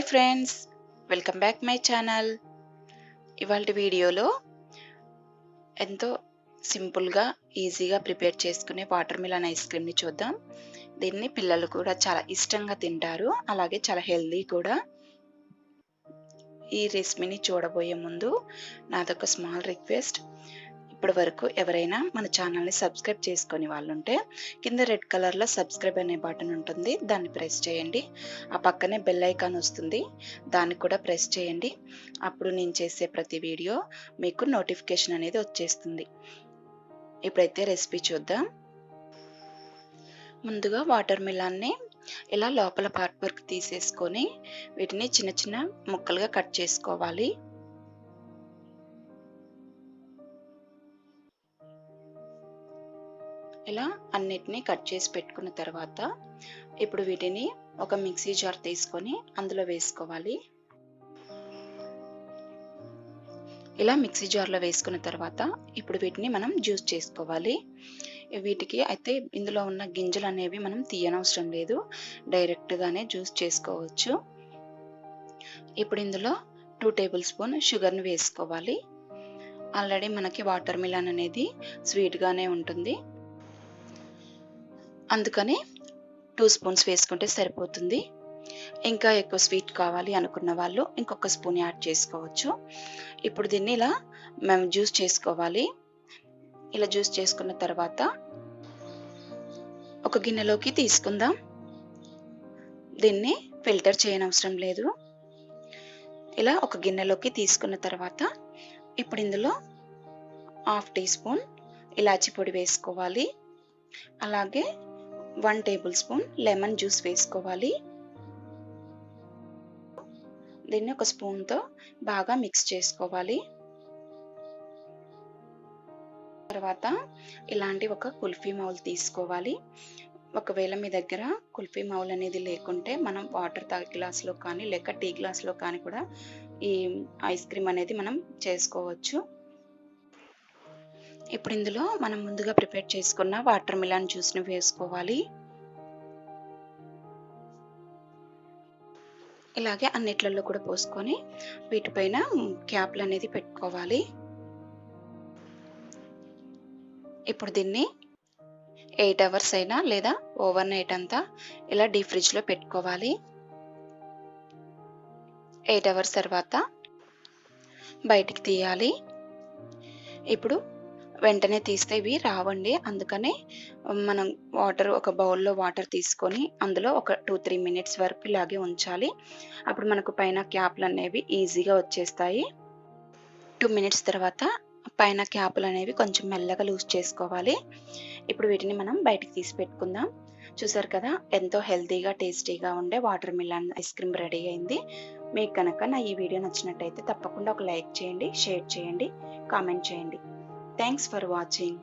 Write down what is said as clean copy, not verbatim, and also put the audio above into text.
Hi friends, welcome back my channel. ఇవాళ వీడియోలో ఎంతో సింపుల్గా ఈజీగా ప్రిపేర్ చేసుకునే వాటర్ మిలన్ ఐస్ క్రీమ్ని చూద్దాం. దీన్ని పిల్లలు కూడా చాలా ఇష్టంగా తింటారు, అలాగే చాలా హెల్దీ కూడా. ఈ రెసిపీని చూడబోయే ముందు నాదొక స్మాల్ రిక్వెస్ట్. ఇప్పటి వరకు ఎవరైనా మన ఛానల్ని సబ్స్క్రైబ్ చేసుకొని వాళ్ళు ఉంటే కింద రెడ్ కలర్లో సబ్స్క్రైబ్ అనే బటన్ ఉంటుంది, దాన్ని ప్రెస్ చేయండి. ఆ పక్కనే బెల్ ఐకాన్ వస్తుంది, దాన్ని కూడా ప్రెస్ చేయండి. అప్పుడు నేను చేసే ప్రతి వీడియో మీకు నోటిఫికేషన్ అనేది వచ్చేస్తుంది. ఇప్పుడైతే రెసిపీ చూద్దాం. ముందుగా వాటర్ మిలాన్ని ఇలా లోపల పార్ట్ వరకు తీసేసుకొని వీటిని చిన్న చిన్న ముక్కలుగా కట్ చేసుకోవాలి. ఇలా అన్నిటినీ కట్ చేసి పెట్టుకున్న తర్వాత ఇప్పుడు వీటిని ఒక మిక్సీ జార్ తీసుకొని అందులో వేసుకోవాలి. ఇలా మిక్సీ జార్లో వేసుకున్న తర్వాత ఇప్పుడు వీటిని మనం జ్యూస్ చేసుకోవాలి. వీటికి అయితే ఇందులో ఉన్న గింజలు అనేవి మనం తీయనవసరం లేదు, డైరెక్ట్గానే జ్యూస్ చేసుకోవచ్చు. ఇప్పుడు ఇందులో 2 టేబుల్ స్పూన్ షుగర్ని వేసుకోవాలి. ఆల్రెడీ మనకి వాటర్ మిలన్ అనేది స్వీట్గానే ఉంటుంది, అందుకని 2 స్పూన్స్ వేసుకుంటే సరిపోతుంది. ఇంకా ఎక్కువ స్వీట్ కావాలి అనుకున్న వాళ్ళు ఇంకొక స్పూన్ యాడ్ చేసుకోవచ్చు. ఇప్పుడు దీన్ని ఇలా మేము జ్యూస్ చేసుకోవాలి. ఇలా జ్యూస్ చేసుకున్న తర్వాత ఒక గిన్నెలోకి తీసుకుందాం. దీన్ని ఫిల్టర్ చేయనవసరం లేదు. ఇలా ఒక గిన్నెలోకి తీసుకున్న తర్వాత ఇప్పుడు ఇందులో 1/2 టీ స్పూన్ ఇలాచీ పొడి వేసుకోవాలి. అలాగే 1 టేబుల్ స్పూన్ లెమన్ జ్యూస్ వేసుకోవాలి. దీన్ని ఒక స్పూన్తో బాగా మిక్స్ చేసుకోవాలి. తర్వాత ఇలాంటి ఒక కుల్ఫీ మౌల్ తీసుకోవాలి. ఒకవేళ మీ దగ్గర కుల్ఫీ మౌల్ అనేది లేకుంటే మనం వాటర్ గ్లాస్లో కానీ లేక టీ గ్లాస్లో కానీ కూడా ఈ ఐస్ క్రీమ్ అనేది మనం చేసుకోవచ్చు. ఇప్పుడు ఇందులో మనం ముందుగా ప్రిపేర్ చేసుకున్న వాటర్ మిలన్ జ్యూస్ని వేసుకోవాలి. ఇలాగే అన్నిట్లలో కూడా పోసుకొని వీటిపైన క్యాప్లు అనేది పెట్టుకోవాలి. ఇప్పుడు దీన్ని 8 అవర్స్ అయినా లేదా ఓవర్ నైట్ అంతా ఇలా డీప్ ఫ్రిడ్జ్లో పెట్టుకోవాలి. 8 అవర్స్ తర్వాత బయటికి తీయాలి. ఇప్పుడు వెంటనే తీస్తే ఇవి రావండి, అందుకనే మనం ఒక బౌల్లో వాటర్ తీసుకొని అందులో ఒక 2-3 మినిట్స్ వరకు ఇలాగే ఉంచాలి. అప్పుడు మనకు పైన క్యాప్లు అనేవి ఈజీగా వచ్చేస్తాయి. 2 మినిట్స్ తర్వాత పైన క్యాప్లు అనేవి కొంచెం మెల్లగా లూజ్ చేసుకోవాలి. ఇప్పుడు వీటిని మనం బయటికి తీసి పెట్టుకుందాం. చూసారు కదా, ఎంతో హెల్తీగా టేస్టీగా ఉండే water melon ice cream ready అయింది. మీకు కనుక నా ఈ వీడియో నచ్చినట్టయితే తప్పకుండా ఒక లైక్ చేయండి, షేర్ చేయండి, కామెంట్ చేయండి. Thanks for watching.